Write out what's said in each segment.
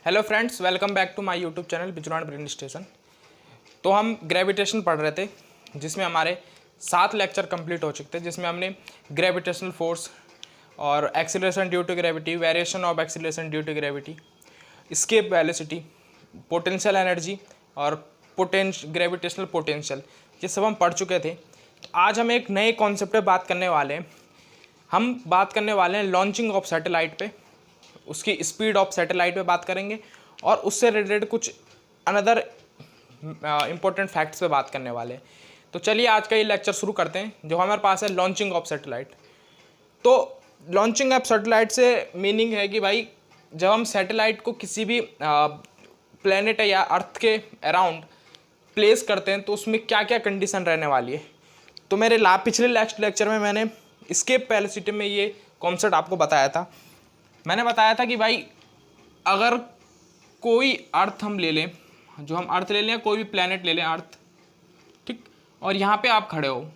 Hello friends, welcome back to my YouTube channel Bijnor brain station. तो हम gravitation पढ़ रहे थे, जिसमें हमारे 7 लेक्चर कंप्लीट हो चुके थे, जिसमें हमने ग्रेविटेशनल फोर्स और acceleration due to gravity, variation of acceleration due to gravity, escape velocity, potential energy और ग्रेविटेशनल पोटेंशियल, ये सब हम पढ़ चुके थे। आज हम एक नए कॉन्सेप्ट पे बात करने वाले हैं। हम बात करने वाले हैं लॉन्चिंग ऑफ सैटेलाइट पे, उसकी स्पीड ऑफ सैटेलाइट पे बात करेंगे और उससे रिलेटेड कुछ अनदर इंपॉर्टेंट फैक्ट्स पे बात करने वाले हैं। तो चलिए आज का ये लेक्चर शुरू करते हैं, जो हमारे पास है लॉन्चिंग ऑफ सैटेलाइट। तो लॉन्चिंग ऑफ सैटेलाइट से मीनिंग है कि भाई जब हम सैटेलाइट को किसी भी प्लेनेट या अर्थ के अराउंड प्लेस करते हैं तो उसमें क्या क्या कंडीशन रहने वाली है। तो मेरे पिछले लेक्चर में मैंने एस्केप वेलोसिटी में ये कॉन्सेप्ट आपको बताया था। मैंने बताया था कि भाई अगर कोई अर्थ हम ले लें, जो हम अर्थ ले लें, कोई भी प्लेनेट ले लें अर्थ, ठीक, और यहाँ पे आप खड़े हो,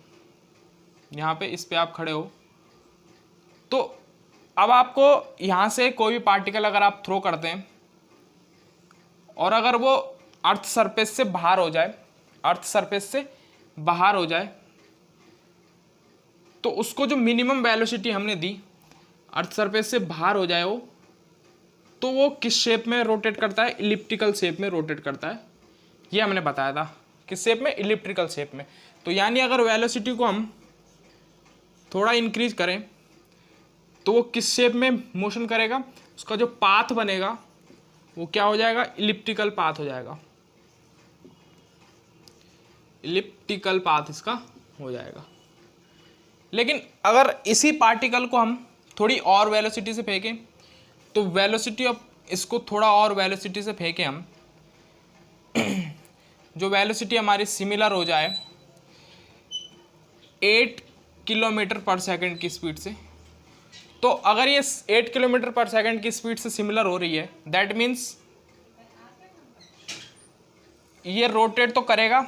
यहाँ पे इस पे आप खड़े हो, तो अब आपको यहाँ से कोई भी पार्टिकल अगर आप थ्रो करते हैं और अगर वो अर्थ सरफेस से बाहर हो जाए, अर्थ सरफेस से बाहर हो जाए, तो उसको जो मिनिमम वेलोसिटी हमने दी, अर्थ सरफेस से बाहर हो जाए वो, तो वो किस शेप में रोटेट करता है? इलिप्टिकल शेप में रोटेट करता है। ये हमने बताया था, किस शेप में? इलिप्टिकल शेप में। तो यानी अगर वेलोसिटी को हम थोड़ा इंक्रीज करें तो वो किस शेप में मोशन करेगा? उसका जो पाथ बनेगा वो क्या हो जाएगा? इलिप्टिकल पाथ हो जाएगा, इलिप्टिकल पाथ इसका हो जाएगा। लेकिन अगर इसी पार्टिकल को हम थोड़ी और वेलोसिटी से फेंकें, तो वेलोसिटी ऑफ इसको थोड़ा और वेलोसिटी से फेंकें हम, जो वेलोसिटी हमारी सिमिलर हो जाए 8 किलोमीटर पर सेकंड की स्पीड से। तो अगर ये 8 किलोमीटर पर सेकंड की स्पीड से सिमिलर हो रही है, दैट मीन्स ये रोटेट तो करेगा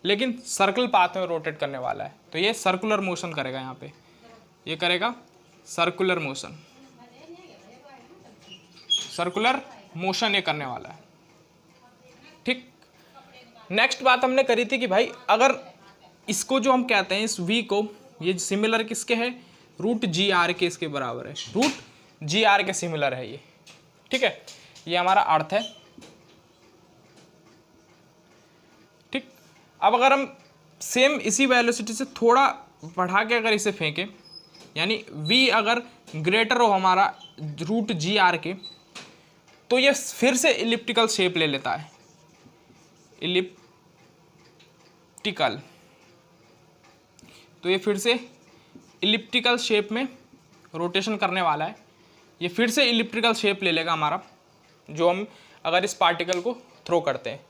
लेकिन सर्कल पाथ में रोटेट करने वाला है। तो ये सर्कुलर मोशन करेगा, यहाँ पे ये करेगा सर्कुलर मोशन, सर्कुलर मोशन ये करने वाला है, ठीक। नेक्स्ट बात हमने करी थी कि भाई अगर इसको जो हम कहते हैं, इस v को, ये सिमिलर किसके है? रूट जी आर के इसके बराबर है, रूट जी आर के सिमिलर है ये, ठीक है। ये हमारा अर्थ है, ठीक। अब अगर हम सेम इसी वेलोसिटी से थोड़ा बढ़ा के अगर इसे फेंकें, यानी v अगर ग्रेटर हो हमारा रूट जी आर के, तो ये फिर से इलिप्टिकल शेप ले लेता है, इलिप्टिकल। तो ये फिर से इलिप्टिकल शेप में रोटेशन करने वाला है, ये फिर से इलिप्टिकल शेप ले लेगा हमारा, जो हम अगर इस पार्टिकल को थ्रो करते हैं,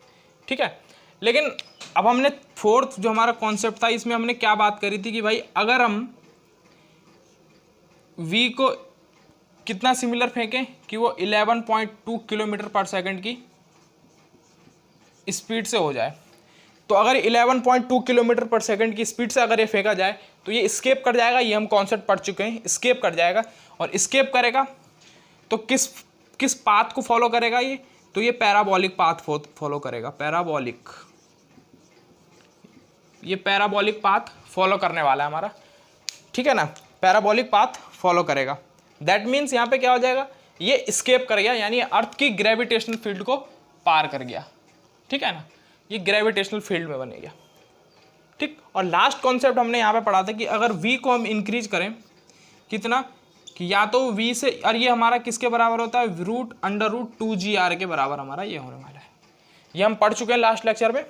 ठीक है। लेकिन अब हमने फोर्थ जो हमारा कॉन्सेप्ट था, इसमें हमने क्या बात करी थी कि भाई अगर हम v को कितना सिमिलर फेंकें कि वो 11.2 किलोमीटर पर सेकंड की स्पीड से हो जाए। तो अगर 11.2 किलोमीटर पर सेकंड की स्पीड से अगर ये फेंका जाए तो ये स्केप कर जाएगा। ये हम कॉन्सेप्ट पढ़ चुके हैं, स्केप कर जाएगा। और स्केप करेगा तो किस पाथ को फॉलो करेगा ये? तो ये पैराबोलिक पाथ फॉलो करेगा, पैराबोलिक, ये पैराबोलिक पाथ फॉलो करने वाला है हमारा, ठीक है ना। पैराबोलिक पाथ फॉलो करेगा, दैट मीन्स यहाँ पे क्या हो जाएगा? ये स्केप कर गया, यानी अर्थ की ग्रेविटेशनल फील्ड को पार कर गया, ठीक है ना। ये ग्रेविटेशनल फील्ड में बनेगा, ठीक। और लास्ट कॉन्सेप्ट हमने यहाँ पे पढ़ा था कि अगर v को हम इंक्रीज करें कितना, कि या तो v से, और ये हमारा किसके बराबर होता है? रूट अंडर रूट 2gr के बराबर हमारा ये होने वाला है। ये हम पढ़ चुके हैं लास्ट लेक्चर में।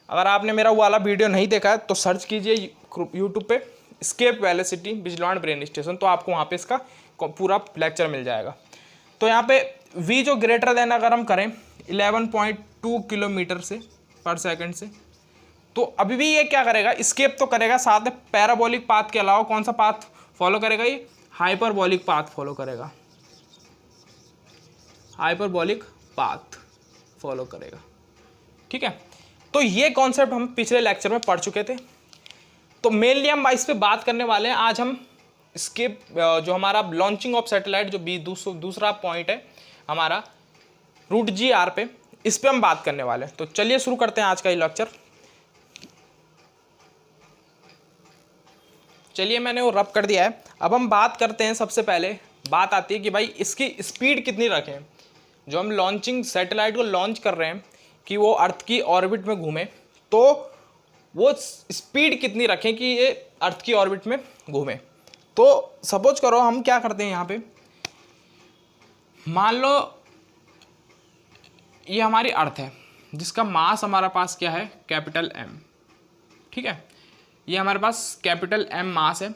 अगर आपने मेरा वो वाला वीडियो नहीं देखा है तो सर्च कीजिए यूट्यूब पे escape velocity Bijnor brain station, तो आपको वहाँ पे इसका पूरा लेक्चर मिल जाएगा। तो यहाँ पे v जो ग्रेटर देन अगर हम करें 11.2 किलोमीटर से पर सेकंड से, तो अभी भी ये क्या करेगा? स्केप तो करेगा, साथ में पैराबोलिक पाथ के अलावा कौन सा पाथ फॉलो करेगा? ये हाइपरबोलिक पाथ फॉलो करेगा, हाइपरबोलिक पाथ फॉलो करेगा, ठीक है। तो ये कॉन्सेप्ट हम पिछले लेक्चर में पढ़ चुके थे। तो मेनली हम इस पे बात करने वाले हैं आज हम स्केप, जो हमारा लॉन्चिंग ऑफ सैटेलाइट, जो दूसरा पॉइंट है हमारा, √GR पे, इस पे हम बात करने वाले हैं। तो चलिए शुरू करते हैं आज का ये लेक्चर। चलिए मैंने वो रब कर दिया है। अब हम बात करते हैं, सबसे पहले बात आती है कि भाई इसकी स्पीड कितनी रखें। जो हम लॉन्चिंग सैटेलाइट को लॉन्च कर रहे हैं कि वो अर्थ की ऑर्बिट में घूमे, तो वो स्पीड कितनी रखें कि ये अर्थ की ऑर्बिट में घूमे। तो सपोज करो हम क्या करते हैं यहाँ पे, मान लो ये हमारी अर्थ है जिसका मास हमारा पास क्या है, कैपिटल M, ठीक है। ये हमारे पास कैपिटल M मास है,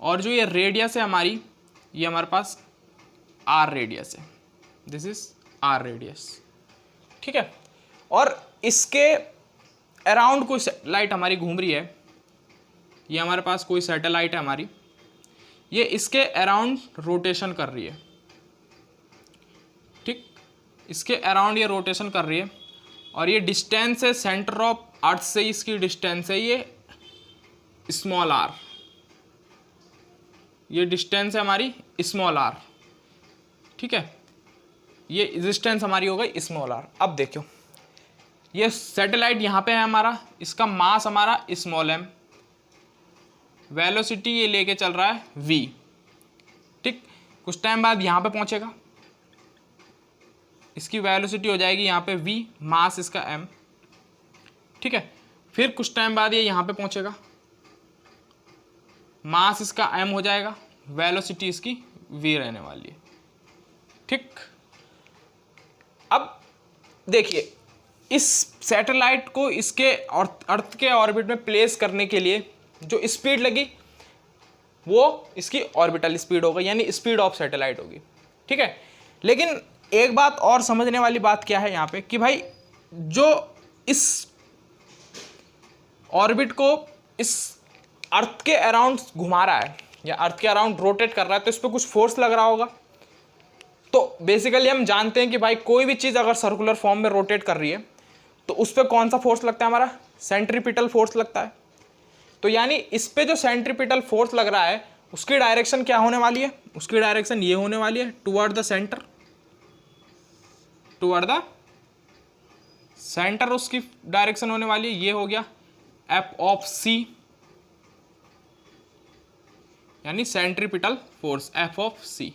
और जो ये रेडियस है हमारी, ये हमारे पास R रेडियस है, दिस इज R रेडियस, ठीक है। और इसके अराउंड कोई सैटेलाइट हमारी घूम रही है, ये हमारे पास कोई सैटेलाइट है हमारी, ये इसके अराउंड रोटेशन कर रही है, ठीक, इसके अराउंड ये रोटेशन कर रही है। और ये डिस्टेंस है सेंटर ऑफ अर्थ से, इसकी डिस्टेंस है ये स्मॉल r, ये डिस्टेंस है हमारी स्मॉल r, ठीक है। ये डिस्टेंस हमारी हो गई स्मॉल r। अब देखो ये सैटेलाइट यहाँ पे है हमारा, इसका मास हमारा स्मॉल m, वेलोसिटी ये लेके चल रहा है v, ठीक। कुछ टाइम बाद यहाँ पे पहुँचेगा, इसकी वेलोसिटी हो जाएगी यहाँ पे v, मास इसका m, ठीक है। फिर कुछ टाइम बाद ये यहाँ पे पहुँचेगा, मास इसका m हो जाएगा, वेलोसिटी इसकी v रहने वाली है, ठीक। अब देखिए इस सैटेलाइट को इसके अर्थ के ऑर्बिट में प्लेस करने के लिए जो स्पीड लगी वो इसकी ऑर्बिटल स्पीड होगी, यानी स्पीड ऑफ सैटेलाइट होगी, ठीक है। लेकिन एक बात और समझने वाली बात क्या है यहाँ पे कि भाई जो इस ऑर्बिट को इस अर्थ के अराउंड घुमा रहा है या अर्थ के अराउंड रोटेट कर रहा है, तो इस पर कुछ फोर्स लग रहा होगा। तो बेसिकली हम जानते हैं कि भाई कोई भी चीज़ अगर सर्कुलर फॉर्म में रोटेट कर रही है तो उस पर कौन सा फोर्स लगता है, हमारा सेंट्रीपिटल फोर्स लगता है। तो यानी इस पे जो सेंट्रीपिटल फोर्स लग रहा है उसकी डायरेक्शन क्या होने वाली है, उसकी डायरेक्शन ये होने वाली है toward the centre, toward the centre उसकी डायरेक्शन होने वाली है। ये हो गया F(c), यानी सेंट्रीपिटल फोर्स F(c).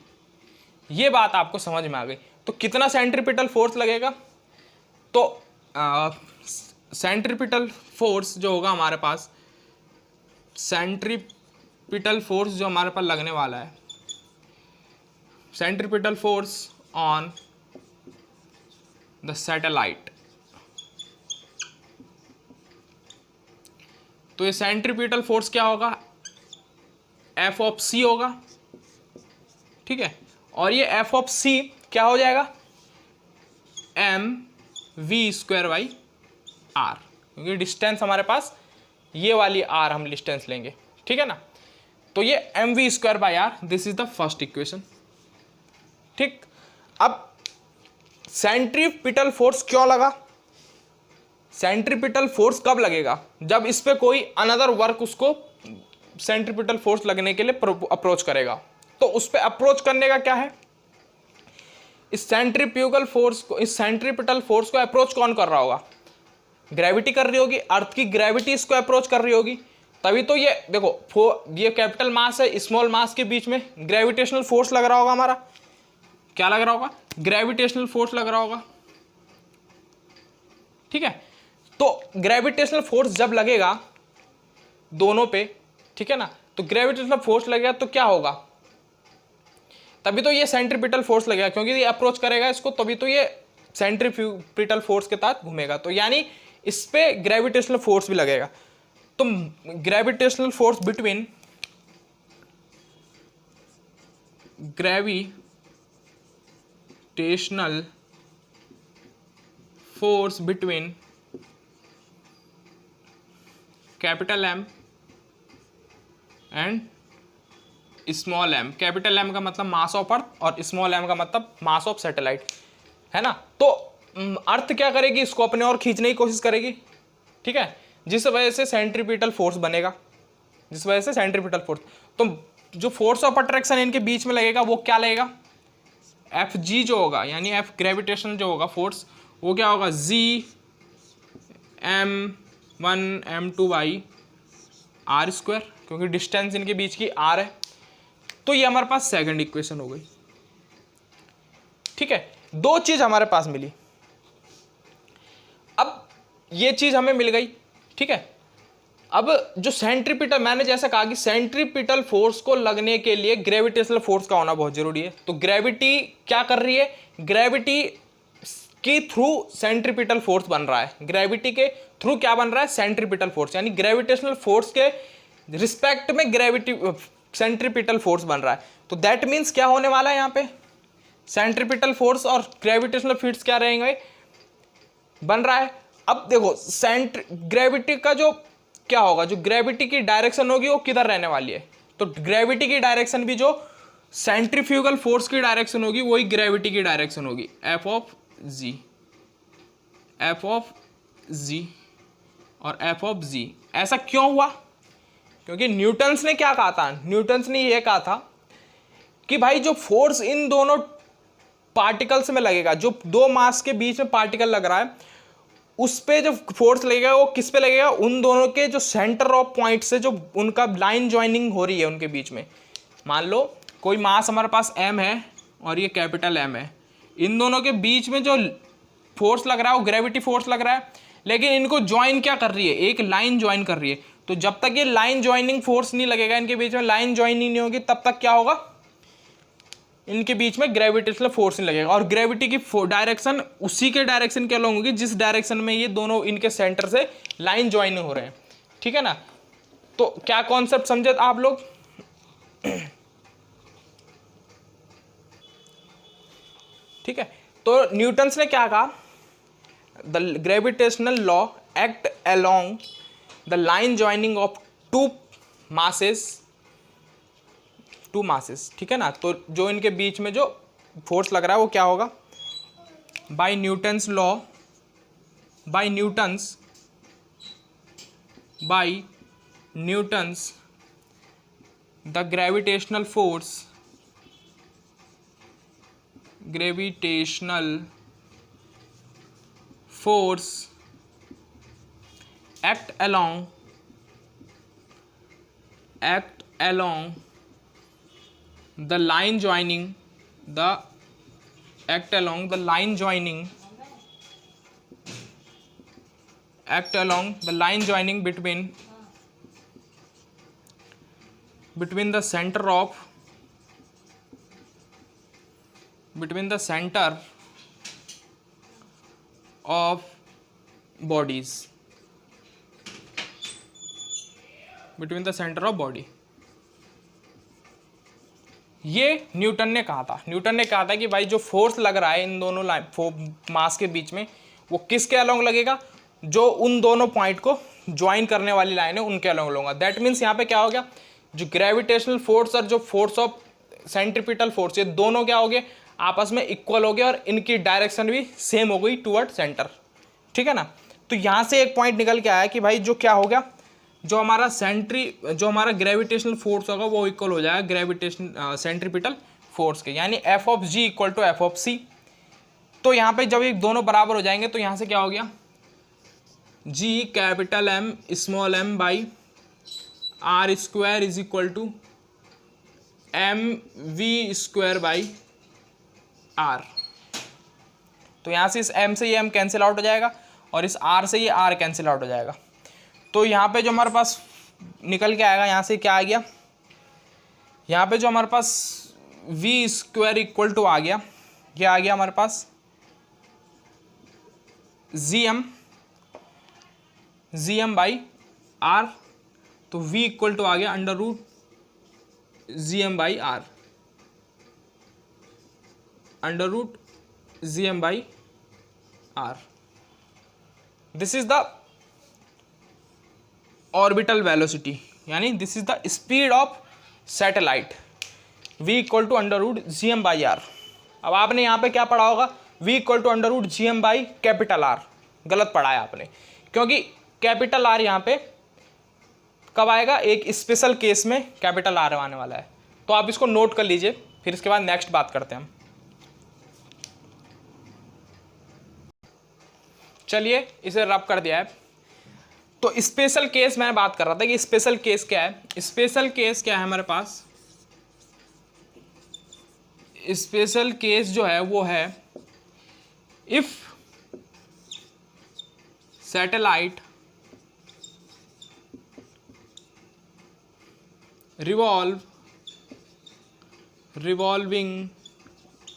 ये बात आपको समझ में आ गई। तो कितना सेंट्रीपिटल फोर्स लगेगा, तो सेंट्रीपिटल फोर्स जो होगा हमारे पास, सेंट्रीपिटल फोर्स जो हमारे पास लगने वाला है, centripetal force on the satellite, तो ये सेंट्रीपिटल फोर्स क्या होगा, F(c) होगा, ठीक है। और ये F(c) क्या हो जाएगा, mv²/r, क्योंकि डिस्टेंस हमारे पास ये वाली r हम डिस्टेंस लेंगे, ठीक है ना। तो ये mv²/r, this is the first equation, ठीक। अब सेंट्रीपिटल फोर्स क्यों लगा, सेंट्रीपिटल फोर्स कब लगेगा, जब इस पे कोई अनदर वर्क उसको सेंट्रीपिटल फोर्स लगने के लिए अप्रोच करेगा। तो उस पे अप्रोच करने का क्या है, इस सेंट्रीफ्यूगल फोर्स को, इस सेंट्रीपिटल फोर्स को अप्रोच कौन कर रहा होगा, ग्रेविटी कर रही होगी, अर्थ की ग्रेविटी इसको अप्रोच कर रही होगी। तभी तो ये देखो ये कैपिटल मास है, स्मॉल मास के बीच में ग्रेविटेशनल फोर्स लग रहा होगा हमारा, क्या लग रहा होगा, ग्रेविटेशनल फोर्स लग रहा होगा, ठीक है। तो ग्रेविटेशनल फोर्स जब लगेगा दोनों पे, ठीक है ना, तो ग्रेविटेशनल फोर्स लगेगा तो क्या होगा, तभी तो ये सेंट्रीपिटल फोर्स लगेगा, क्योंकि ये अप्रोच करेगा इसको, तभी तो ये सेंट्रीफ्यूगल फोर्स के तहत घूमेगा। तो यानी इस पे ग्रेविटेशनल फोर्स भी लगेगा। तो gravitational force between gravitational force between capital M and small m, capital M का मतलब मास ऑफ अर्थ और स्मॉल m का मतलब मास ऑफ सैटेलाइट, है ना। तो अर्थ क्या करेगी, इसको अपने और खींचने की कोशिश करेगी, ठीक है, जिस वजह से सेंट्रीपिटल फोर्स बनेगा, जिस वजह से सेंट्रीपिटल फोर्स, तो जो फोर्स ऑफ अट्रैक्शन इनके बीच में लगेगा वो क्या लगेगा, एफ जी जो होगा यानी एफ ग्रेविटेशन जो होगा फोर्स वो क्या होगा G(m1 m2 by R square, क्योंकि डिस्टेंस इनके बीच की आर है। तो ये हमारे पास सेकंड इक्वेशन हो गई। ठीक है, दो चीज हमारे पास मिली। अब ये चीज हमें मिल गई। ठीक है, अब जो सेंट्रीपिटल, मैंने जैसा कहा कि सेंट्रीपिटल फोर्स को लगने के लिए ग्रेविटेशनल फोर्स का होना बहुत जरूरी है। तो ग्रेविटी क्या कर रही है, ग्रेविटी के थ्रू सेंट्रीपिटल फोर्स बन रहा है। ग्रेविटी के थ्रू क्या बन रहा है, सेंट्रीपिटल फोर्स, यानी ग्रेविटेशनल फोर्स के रिस्पेक्ट में ग्रेविटी सेंट्रीपिटल फोर्स बन रहा है। तो दैट मीन्स क्या होने वाला है, यहाँ पे सेंट्रीपिटल फोर्स और ग्रेविटेशनल फील्ड्स क्या रहेंगे, बन रहा है। अब देखो ग्रेविटी का जो क्या होगा, जो ग्रेविटी की डायरेक्शन होगी वो किधर रहने वाली है, तो ग्रेविटी की डायरेक्शन भी जो सेंट्रीफ्यूगल फोर्स की डायरेक्शन होगी वही ग्रेविटी की डायरेक्शन होगी, एफ ऑफ जी और एफ ऑफ जी। ऐसा क्यों हुआ, क्योंकि न्यूटन्स ने क्या कहा था, न्यूटन्स ने यह कहा था कि भाई जो फोर्स इन दोनों पार्टिकल्स में लगेगा, जो दो मास के बीच में पार्टिकल लग रहा है, उस पे जो फोर्स लगेगा वो किस पे लगेगा, उन दोनों के जो सेंटर ऑफ पॉइंट से जो उनका लाइन ज्वाइनिंग हो रही है उनके बीच में। मान लो कोई मास हमारे पास m है और ये कैपिटल M है, इन दोनों के बीच में जो फोर्स लग रहा है वो ग्रेविटी फोर्स लग रहा है, लेकिन इनको ज्वाइन क्या कर रही है, एक लाइन ज्वाइन कर रही है। तो जब तक ये लाइन ज्वाइनिंग फोर्स नहीं लगेगा, इनके बीच में लाइन ज्वाइनिंग नहीं होगी, तब तक क्या होगा, इनके बीच में ग्रेविटेशनल फोर्स नहीं लगेगा। और ग्रेविटी की डायरेक्शन उसी के डायरेक्शन के अलॉन्ग होगी जिस डायरेक्शन में ये दोनों इनके सेंटर से लाइन ज्वाइन हो रहे हैं। ठीक है ना, तो क्या कॉन्सेप्ट समझे आप लोग। ठीक है, तो न्यूटन्स ने क्या कहा, the gravitational law act along the line joining of two masses. ठीक है ना, तो जो इनके बीच में जो फोर्स लग रहा है वो क्या होगा, by Newton's the gravitational force act along the line joining between the center of bodies, between the center of body। ये न्यूटन ने कहा था। न्यूटन ने कहा था कि भाई जो फोर्स लग रहा है इन दोनों मास के बीच में वो किसके अलोंग लगेगा, जो उन दोनों पॉइंट को ज्वाइन करने वाली लाइन है उनके अलोंग लगेगा। दैट मीन्स यहाँ पे क्या हो गया, जो ग्रेविटेशनल फोर्स और जो फोर्स ऑफ सेंट्रीपिटल फोर्स, ये दोनों क्या हो गए, आपस में इक्वल हो गए और इनकी डायरेक्शन भी सेम हो गई टूवर्ड सेंटर। ठीक है ना, तो यहाँ से एक पॉइंट निकल के आया कि भाई जो क्या हो गया, जो हमारा ग्रेविटेशनल फोर्स होगा वो इक्वल हो जाएगा सेंट्रीपिटल फोर्स के, यानी F of G equal to F of C. तो यहाँ पे जब ये दोनों बराबर हो जाएंगे तो यहाँ से क्या हो गया, G capital M small M by R square is equal to M V square by R. तो यहाँ से इस m से ये m कैंसिल आउट हो जाएगा और इस r से ये r कैंसिल आउट हो जाएगा। तो यहाँ पे जो हमारे पास निकल के आएगा, यहाँ से क्या आ गया, यहाँ पे जो हमारे पास v स्क्वायर इक्वल टू आ गया, ये आ गया हमारे पास gm बाई r। तो v इक्वल टू आ गया under root gm by r, under root gm by r। This is the orbital velocity, यानी this is the speed of satellite, v equal to under root gm by r। अब आपने यहाँ पे क्या पढ़ा होगा, v equal to under root gm by capital R, गलत पढ़ा है आपने, क्योंकि कैपिटल R यहाँ पे कब आएगा, एक स्पेशल केस में कैपिटल R आने वाला है। तो आप इसको नोट कर लीजिए, फिर इसके बाद नेक्स्ट बात करते हैं हम। चलिए इसे रब कर दिया है। तो स्पेशल केस मैं बात कर रहा था कि स्पेशल केस क्या है। स्पेशल केस क्या है हमारे पास, स्पेशल केस जो है वो है if satellite revolving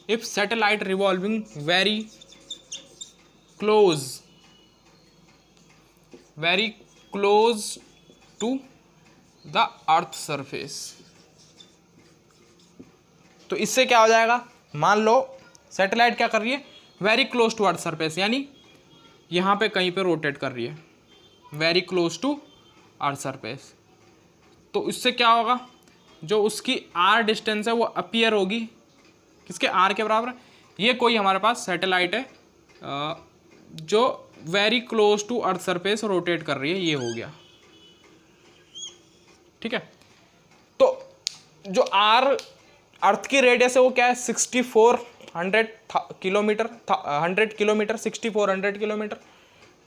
if satellite revolving very close to the earth surface। तो इससे क्या हो जाएगा, मान लो सैटेलाइट क्या कर रही है, very close to earth surface, यानी यहाँ पे कहीं पे रोटेट कर रही है, very close to earth surface. तो इससे क्या होगा, जो उसकी आर डिस्टेंस है वो अपीयर होगी किसके, आर के बराबर। ये कोई हमारे पास सैटेलाइट है जो very close to earth surface rotate कर रही है, ये हो गया। ठीक है, तो जो आर अर्थ की रेडियस है वो क्या है, 6400 किलोमीटर, 100 किलोमीटर, 6400 किलोमीटर।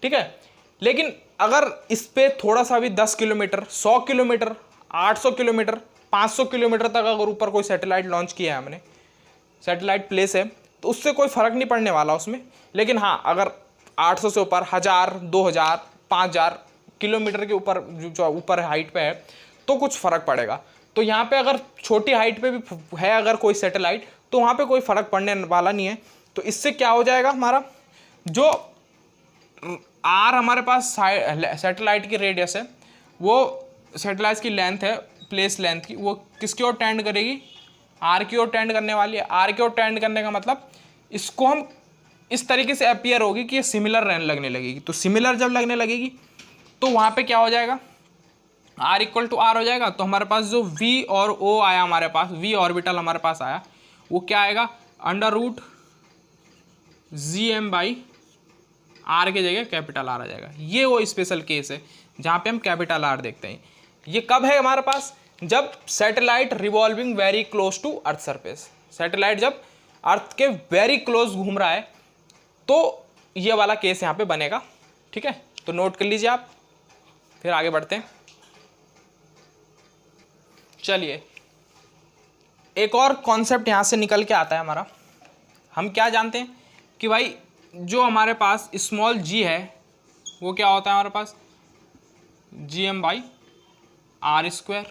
ठीक है, लेकिन अगर इस पे थोड़ा सा भी 10 किलोमीटर, 100 किलोमीटर, 800 किलोमीटर, 500 किलोमीटर तक अगर ऊपर कोई सैटेलाइट लॉन्च किया है हमने, सैटेलाइट प्लेस है, तो उससे कोई फ़र्क नहीं पड़ने वाला उसमें। लेकिन हाँ, अगर 800 से ऊपर 1000, 2000, 5000 किलोमीटर के ऊपर जो ऊपर हाइट पे है तो कुछ फ़र्क पड़ेगा। तो यहाँ पे अगर छोटी हाइट पे भी है अगर कोई सैटेलाइट, तो वहाँ पे कोई फ़र्क पड़ने वाला नहीं है। तो इससे क्या हो जाएगा, हमारा जो आर हमारे पास सैटेलाइट की रेडियस है, वो सैटेलाइट की लेंथ है, प्लेस लेंथ की, वो किसकी ओर टेंड करेगी, आर की ओर टेंड करने वाली है। आर की ओर टेंड करने का मतलब इसको हम इस तरीके से अपीयर होगी कि ये सिमिलर लगने लगेगी। तो सिमिलर जब लगने लगेगी तो वहाँ पे क्या हो जाएगा, आर इक्वल टू आर हो जाएगा। तो हमारे पास जो वी और ओ आया, हमारे पास वी ऑर्बिटल हमारे पास आया, वो क्या आएगा, √GM/r की जगह कैपिटल आर आ जाएगा। ये वो स्पेशल केस है जहाँ पे हम कैपिटल आर देखते हैं। ये कब है हमारे पास, जब satellite revolving very close to earth surface, satellite जब अर्थ के वेरी क्लोज घूम रहा है तो ये वाला केस यहाँ पे बनेगा। ठीक है, तो नोट कर लीजिए आप, फिर आगे बढ़ते हैं। चलिए एक और कॉन्सेप्ट यहाँ से निकल के आता है हमारा। हम क्या जानते हैं कि भाई जो हमारे पास स्मॉल जी है वो क्या होता है हमारे पास, GM/r²।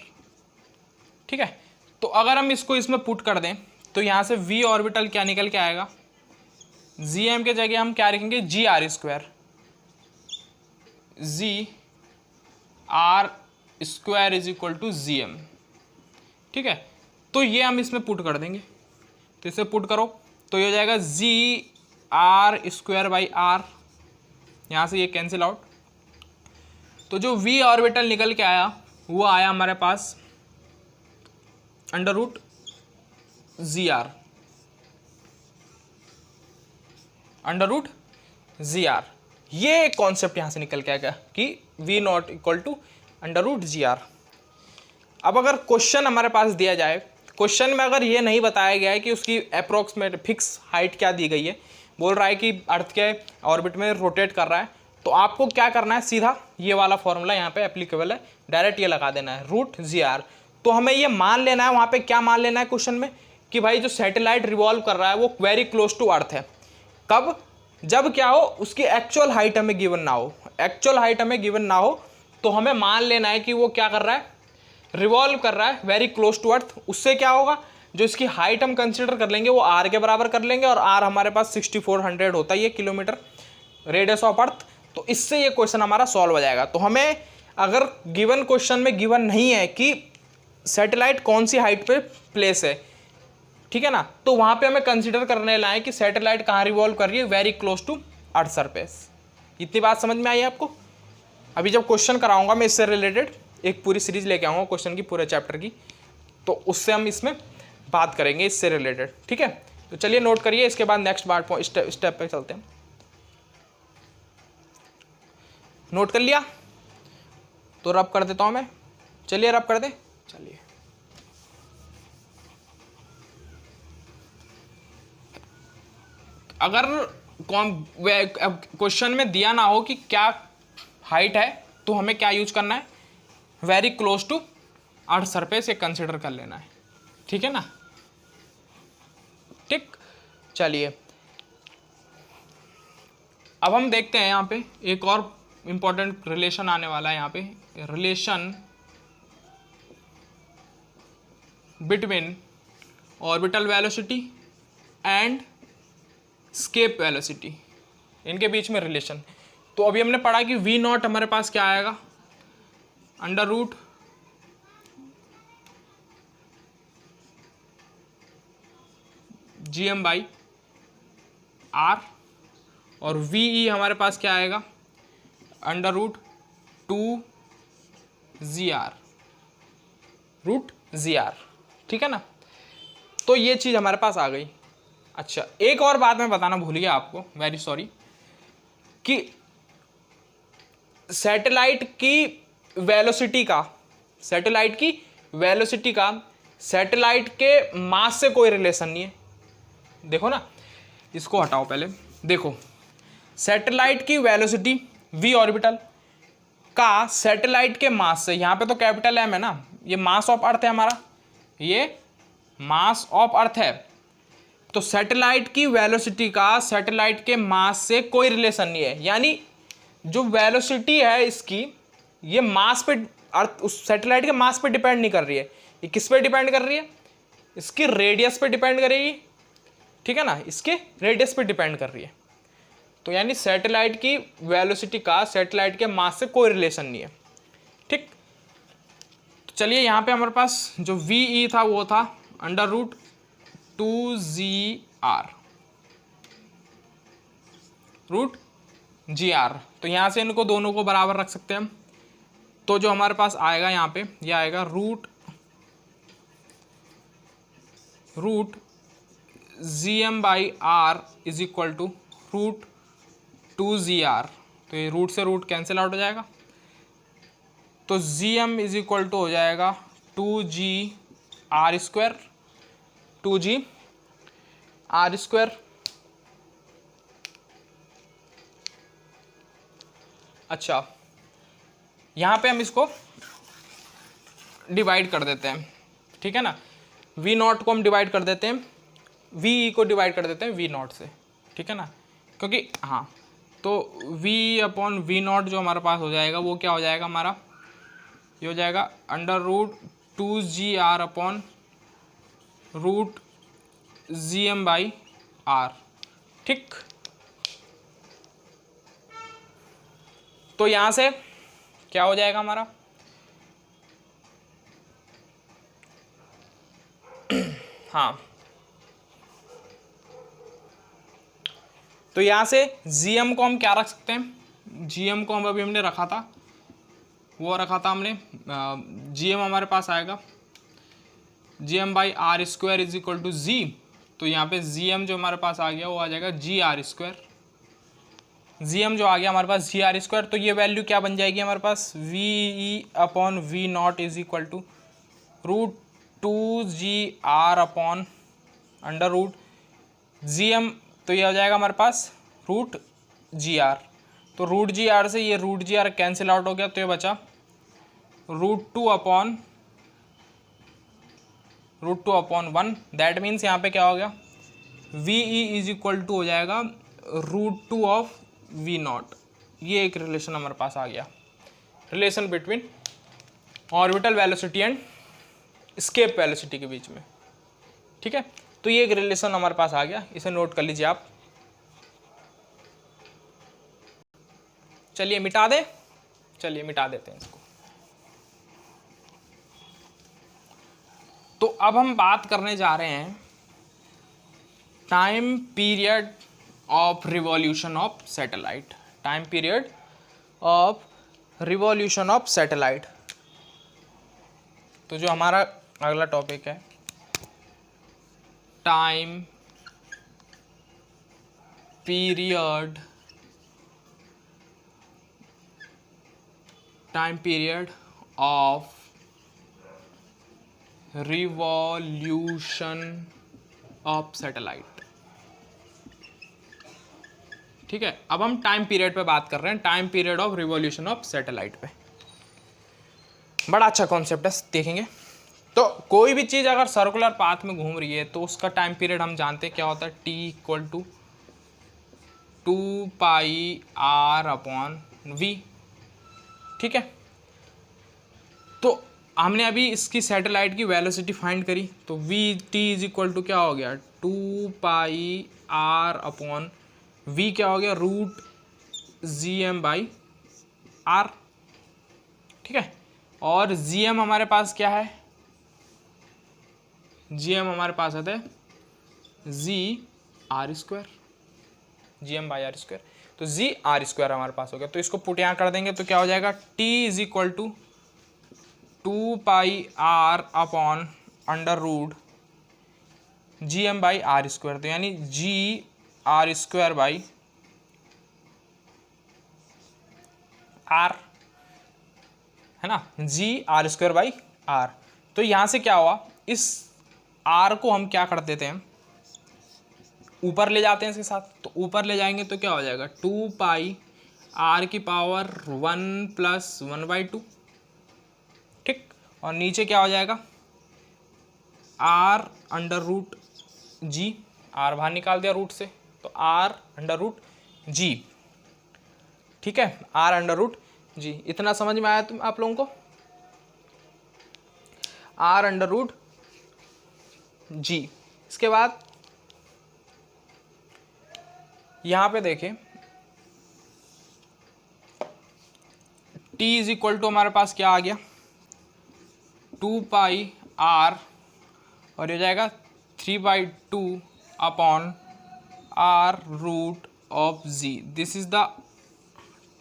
ठीक है, तो अगर हम इसको इसमें पुट कर दें तो यहाँ से वी ऑर्बिटल क्या निकल के आएगा, GM के जगह हम क्या रखेंगे, GR², GR² = GM। ठीक है, तो ये हम इसमें पुट कर देंगे। तो इसे पुट करो तो ये हो जाएगा GR²/r, यहाँ से ये कैंसिल आउट। तो जो V ऑर्बिटल निकल के आया वो आया हमारे पास √GR, √GR। ये कॉन्सेप्ट यहाँ से निकल के आएगा कि V0 = √GR। अब अगर क्वेश्चन हमारे पास दिया जाए, क्वेश्चन में अगर ये नहीं बताया गया है कि उसकी अप्रोक्सीमेट फिक्स हाइट क्या दी गई है, बोल रहा है कि अर्थ के ऑर्बिट में रोटेट कर रहा है, तो आपको क्या करना है, सीधा ये वाला फॉर्मूला यहाँ पे एप्लीकेबल है, डायरेक्ट ये लगा देना है √GR। तो हमें ये मान लेना है, वहाँ पे क्या मान लेना है क्वेश्चन में, कि भाई जो सैटेलाइट रिवॉल्व कर रहा है वो वेरी क्लोज टू अर्थ है। कब, जब क्या हो, उसकी एक्चुअल हाइट हमें गिवन ना हो। एक्चुअल हाइट हमें गिवन ना हो तो हमें मान लेना है कि वो क्या कर रहा है, रिवॉल्व कर रहा है वेरी क्लोज टू अर्थ। उससे क्या होगा, जो इसकी हाइट हम कंसिडर कर लेंगे वो आर के बराबर कर लेंगे, और आर हमारे पास 6400 होता है ये किलोमीटर, रेडियस ऑफ अर्थ। तो इससे ये क्वेश्चन हमारा सॉल्व हो जाएगा। तो हमें अगर गिवन क्वेश्चन में गिवन नहीं है कि सैटेलाइट कौन सी हाइट पे प्लेस है, ठीक है ना, तो वहाँ पे हमें कंसिडर करने लाए कि सैटेलाइट कहाँ रिवॉल्व कर रही है, very close to earth surface. इतनी बात समझ में आई आपको। अभी जब क्वेश्चन कराऊंगा मैं इससे रिलेटेड एक पूरी सीरीज लेके आऊँगा क्वेश्चन की, पूरे चैप्टर की, तो उससे हम इसमें बात करेंगे इससे रिलेटेड। ठीक है, तो चलिए नोट करिए, इसके बाद नेक्स्ट बात स्टेप पे चलते हैं। नोट कर लिया तो रब कर देता हूँ मैं, चलिए रब कर दे। चलिए अगर क्वेश्चन में दिया ना हो कि क्या हाइट है, तो हमें क्या यूज करना है, very close to earth surface ये कंसिडर कर लेना है, ठीक है ना। ठीक, चलिए अब हम देखते हैं यहाँ पे एक और इंपॉर्टेंट रिलेशन आने वाला है। यहाँ पे relation between orbital velocity and escape velocity, इनके बीच में रिलेशन। तो अभी हमने पढ़ा कि वी नॉट हमारे पास क्या आएगा, under root GM by R, और VE हमारे पास क्या आएगा, under root 2GR, root GR, ठीक है ना। तो ये चीज़ हमारे पास आ गई। अच्छा, एक और बात मैं बताना भूल गया आपको, वेरी सॉरी, कि सैटेलाइट की वेलोसिटी का सैटेलाइट के मास से कोई रिलेशन नहीं है। देखो ना, इसको हटाओ पहले, देखो सैटेलाइट की वेलोसिटी v ऑर्बिटल का सैटेलाइट के मास से, यहाँ पे तो कैपिटल M है ना, ये मास ऑफ अर्थ है हमारा, ये मास ऑफ अर्थ है, तो सैटेलाइट की वेलोसिटी का सैटेलाइट के मास से कोई रिलेशन नहीं है। यानी जो वेलोसिटी है इसकी, ये मास पे, अर्थ उस सैटेलाइट के मास पे डिपेंड नहीं कर रही है, ये किस पे डिपेंड कर रही है, इसकी रेडियस पे डिपेंड करेगी, ठीक है ना, इसके रेडियस पे डिपेंड कर रही है। तो यानी सैटेलाइट की वेलोसिटी का सैटेलाइट के मास से कोई रिलेशन नहीं है, ठीक। तो चलिए यहाँ पे हमारे पास जो VE था वो था under root 2GR, root GR। तो यहाँ से इनको दोनों को बराबर रख सकते हैं हम। तो जो हमारे पास आएगा यहाँ पे, ये आएगा root GM by R is equal to root 2GR। तो ये रूट से रूट कैंसिल आउट हो जाएगा, तो GM इज इक्वल टू हो जाएगा 2GR स्क्वायर, 2GR स्क्वायर। अच्छा, यहाँ पे हम इसको डिवाइड कर देते हैं, ठीक है ना, V नॉट को हम डिवाइड कर देते हैं, VE को डिवाइड कर देते हैं V नॉट से, ठीक है ना, क्योंकि हाँ, तो V अपॉन V नॉट जो हमारे पास हो जाएगा वो क्या हो जाएगा हमारा, ये हो जाएगा under root 2GR upon root GM by R, ठीक। तो यहाँ से क्या हो जाएगा हमारा, हाँ, तो यहाँ से GM को हम क्या रख सकते हैं, GM को हम अभी हमने रखा था, वो रखा था हमने, GM हमारे पास आएगा GM by R square is equal to G। तो यहाँ पे GM जो हमारे पास आ गया वो आ जाएगा GR स्क्वायर, GM जो आ गया हमारे पास GR स्क्वायर। तो ये वैल्यू क्या बन जाएगी हमारे पास, VE upon V not is equal to root 2GR upon under root GM। तो ये हो जाएगा हमारे पास रूट GR। तो रूट GR से ये रूट GR कैंसिल आउट हो गया, तो ये बचा रूट 2 अपॉन 1। दैट मीन्स यहाँ पे क्या हो गया, VE इज इक्वल टू हो जाएगा रूट 2 ऑफ V नॉट। ये एक रिलेशन हमारे पास आ गया, relation between orbital velocity and escape velocity के बीच में, ठीक है। तो ये एक रिलेशन हमारे पास आ गया, इसे नोट कर लीजिए आप। चलिए मिटा दें, चलिए मिटा देते हैं इसको। तो अब हम बात करने जा रहे हैं time period of revolution of satellite, time period of revolution of satellite. तो जो हमारा अगला टॉपिक है, time period of revolution of satellite. ठीक है, अब हम टाइम पीरियड पे बात कर रहे हैं, time period of revolution of satellite पे। बड़ा अच्छा कॉन्सेप्ट है, देखेंगे। तो कोई भी चीज़ अगर सर्कुलर पाथ में घूम रही है तो उसका टाइम पीरियड हम जानते हैं क्या होता है, टी इक्वल टू 2πr/v। ठीक है, तो हमने अभी इसकी सैटेलाइट की वेलोसिटी फाइंड करी, तो V T is equal to क्या हो गया, 2πr/v क्या हो गया, √gm/r। ठीक है, और gm हमारे पास क्या है, gm हमारे पास आता है g/r², gm/r², तो g/r² हमारे पास हो गया। तो इसको पुट यहाँ कर देंगे तो क्या हो जाएगा, t is equal to 2πr/√gm/r², तो यानी g/r²/r, है ना, g/r²/r। तो यहाँ से क्या हुआ, इस r को हम क्या कर देते हैं, ऊपर ले जाते हैं इसके साथ, तो ऊपर ले जाएंगे तो क्या हो जाएगा, 2πr⁴ + 1/2। ठीक, और नीचे क्या हो जाएगा, r√g, r बाहर निकाल दिया रूट से, तो r√g। ठीक है, r√g, इतना समझ में आया तुम आप लोगों को, r√g। इसके बाद यहां पे देखें, t इज इक्वल टू हमारे पास क्या आ गया, 2πr, और ये जाएगा 3/2/r√g। This is the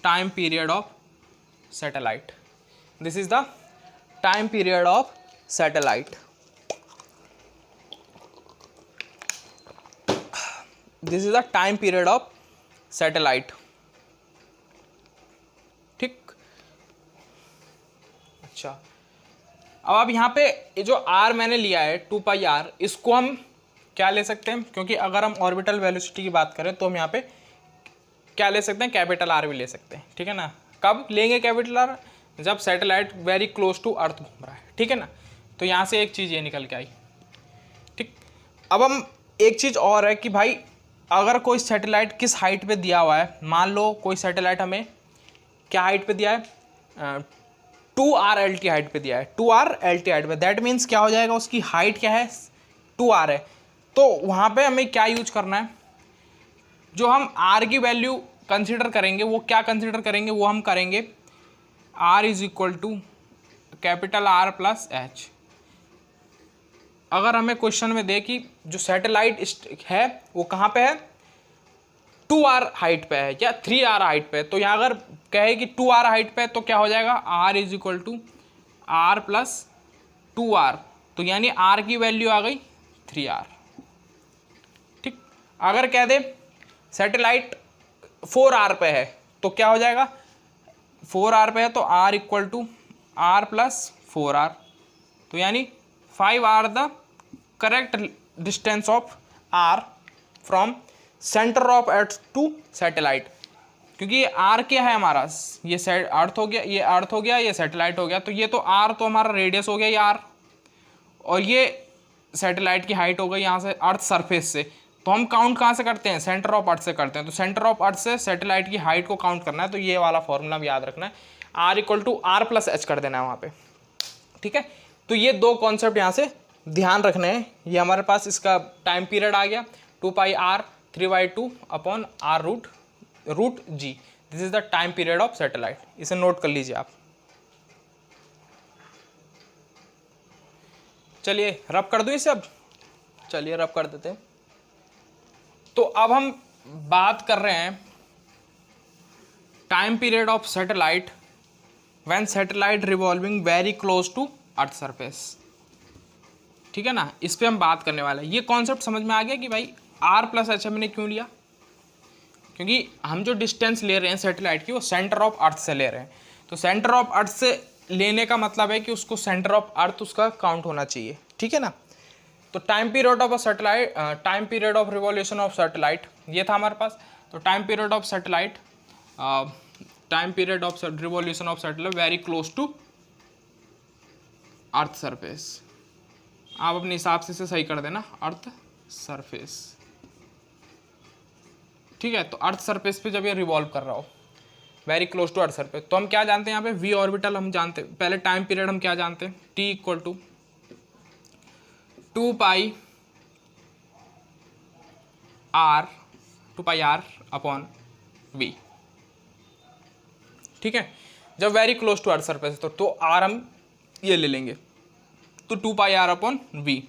time period of satellite, this is the time period of satellite, this is the time period of satellite. ठीक, अच्छा, अब आप यहाँ पे ये जो r मैंने लिया है 2πr, इसको हम क्या ले सकते हैं, क्योंकि अगर हम ऑर्बिटल वेलोसिटी की बात करें तो हम यहाँ पे क्या ले सकते हैं, कैपिटल R भी ले सकते हैं। ठीक है ना, कब लेंगे कैपिटल R, जब satellite very close to earth घूम रहा है। ठीक है ना, तो यहाँ से एक चीज़ ये निकल के आई। ठीक, अब हम एक चीज़ और है कि भाई अगर कोई सैटेलाइट किस हाइट पे दिया हुआ है, मान लो कोई सैटेलाइट हमें क्या हाइट पे दिया है, 2r/lt हाइट पे दिया है, 2r/lt हाइट पे, दैट मीन्स क्या हो जाएगा, उसकी हाइट क्या है, 2r है। तो वहाँ पे हमें क्या यूज करना है, जो हम r की वैल्यू कंसिडर करेंगे वो क्या कंसिडर करेंगे, वो हम करेंगे r is equal to capital R + h। अगर हमें क्वेश्चन में दे कि जो सैटेलाइट है वो कहाँ पे है, 2r हाइट पे है या 3r हाइट पे है, तो यहाँ अगर कहे कि 2r हाइट पे है तो क्या हो जाएगा, r is equal to R + 2r, तो यानी r की वैल्यू आ गई 3r। ठीक, अगर कह दे सैटेलाइट 4r पे है तो क्या हो जाएगा, 4r पे है तो r equal to R + 4r, तो यानी 5r the correct distance of r from centre of earth to satellite. क्योंकि ये r क्या है हमारा, ये अर्थ हो गया, ये अर्थ हो गया, ये सैटेलाइट हो गया, तो ये तो r तो हमारा रेडियस हो गया ये r, और ये सैटेलाइट की हाइट हो गई यहाँ से अर्थ सरफेस से। तो हम काउंट कहाँ से करते हैं, सेंटर ऑफ अर्थ से करते हैं, तो सेंटर ऑफ अर्थ से सैटेलाइट की हाइट को काउंट करना है, तो ये वाला फॉर्मूला भी याद रखना है, r equal to R + h कर देना है वहाँ पे। ठीक है, तो ये दो कॉन्सेप्ट यहाँ से ध्यान रखने हैं। ये हमारे पास इसका टाइम पीरियड आ गया 2πr 3/2/r√g, this is the time period of satellite, इसे नोट कर लीजिए आप। चलिए रब कर दूँ इसे, अब चलिए रब कर देते हैं। तो अब हम बात कर रहे हैं time period of satellite when satellite revolving very close to earth surface. ठीक है ना, इस पे हम बात करने वाले हैं। ये कॉन्सेप्ट समझ में आ गया कि भाई R + h हमने क्यों लिया, क्योंकि हम जो डिस्टेंस ले रहे हैं सैटेलाइट की वो सेंटर ऑफ अर्थ से ले रहे हैं, तो सेंटर ऑफ अर्थ से लेने का मतलब है कि उसको सेंटर ऑफ अर्थ उसका काउंट होना चाहिए। ठीक है ना, तो time period of a satellite, time period of revolution of satellite ये था हमारे पास। तो time period of satellite, time period of revolution of satellite very close to earth surface. आप अपने हिसाब से इसे सही कर देना, अर्थ सरफेस। ठीक है, तो अर्थ सरफेस पे जब ये रिवॉल्व कर रहा हो very close to earth surface, तो हम क्या जानते हैं यहाँ पे वी ऑर्बिटल हम जानते हैं। पहले टाइम पीरियड हम क्या जानते हैं, T equal to 2 pi R upon V. ठीक है, जब very close to earth surface तो आर हम ये ले लेंगे, तो 2 पाई आर अपॉन वी।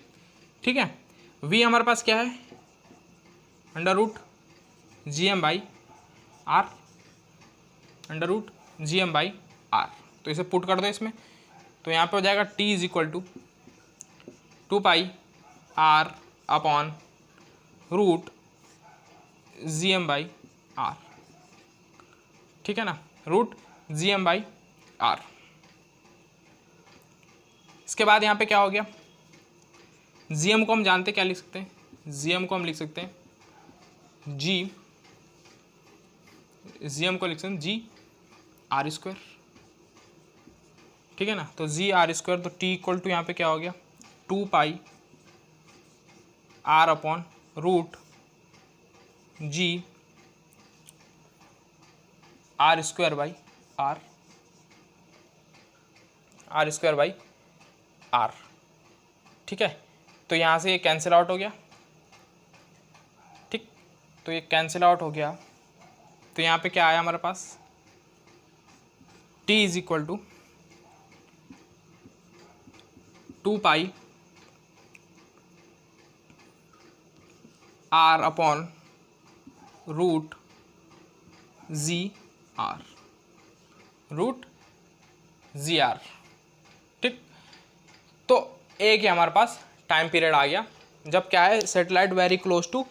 ठीक है, वी हमारे पास क्या है, under root G M by R, under root G M by R. तो इसे पुट कर दो इसमें, तो यहाँ पे हो जाएगा T is equal to 2 pi R upon root G M by R. ठीक है ना, root G M by R. इसके बाद यहाँ पे क्या हो गया, जी एम को हम जानते क्या लिख सकते हैं, जी एम को हम लिख सकते हैं जी एम को लिख सकते हैं जी आर स्क्वायर। ठीक है ना, तो जी आर स्क्वायर, तो टी इक्वल टू यहाँ पे क्या हो गया 2 pi R upon root G R square by R, R square by R. ठीक है, तो यहाँ से ये कैंसिल आउट हो गया। ठीक, तो ये कैंसिल आउट हो गया, तो यहाँ पे क्या आया हमारे पास, t is equal to 2 pi R upon root G R, root G R. ठीक, तो एक ही हमारे पास टाइम पीरियड आ गया जब क्या है, satellite very close to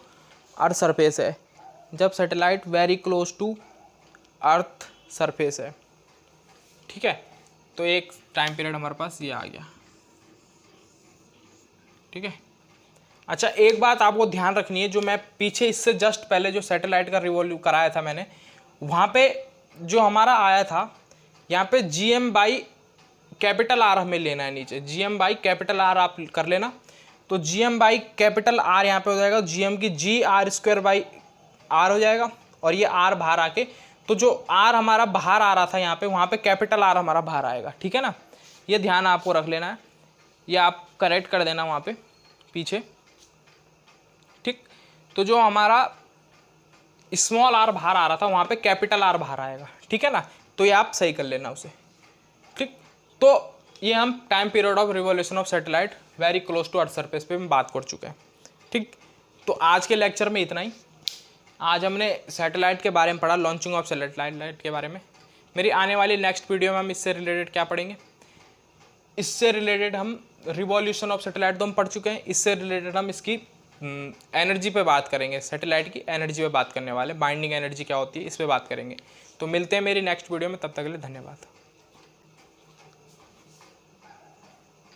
earth surface है, जब satellite very close to earth surface है। ठीक है, तो एक टाइम पीरियड हमारे पास ये आ गया। ठीक है, अच्छा एक बात आपको ध्यान रखनी है, जो मैं पीछे इससे जस्ट पहले जो सैटेलाइट का रिवॉल्व कराया था मैंने, वहाँ पे जो हमारा आया था यहाँ पे G M by capital R हमें लेना है नीचे, G M by capital R आप कर लेना। तो G M by capital R यहाँ पे हो जाएगा जी एम की G R square by R हो जाएगा, और ये आर बाहर आके, तो जो आर हमारा बाहर आ रहा था यहाँ पे, वहाँ पे कैपिटल आर हमारा बाहर आएगा। ठीक है ना, ये ध्यान आपको रख लेना है, ये आप करेक्ट कर देना वहाँ पे पीछे। ठीक, तो जो हमारा स्मॉल आर बाहर आ रहा था वहाँ पे कैपिटल आर बाहर आएगा। ठीक है ना, तो ये आप सही कर लेना उसे। ठीक, तो ये हम time period of revolution of satellite very close to earth surface पे हम बात कर चुके हैं। ठीक, तो आज के लेक्चर में इतना ही। आज हमने सैटेलाइट के बारे में पढ़ा, लॉन्चिंग ऑफ सैटेलाइट के बारे में। मेरी आने वाली नेक्स्ट वीडियो में हम इससे रिलेटेड क्या पढ़ेंगे, इससे रिलेटेड हम रिवॉल्यूशन ऑफ सैटेलाइट तो हम पढ़ चुके हैं, इससे रिलेटेड हम इसकी एनर्जी पे बात करेंगे, सैटेलाइट की एनर्जी पे बात करने वाले, बाइंडिंग एनर्जी क्या होती है इस पे बात करेंगे। तो मिलते हैं मेरी नेक्स्ट वीडियो में, तब तक के लिए धन्यवाद।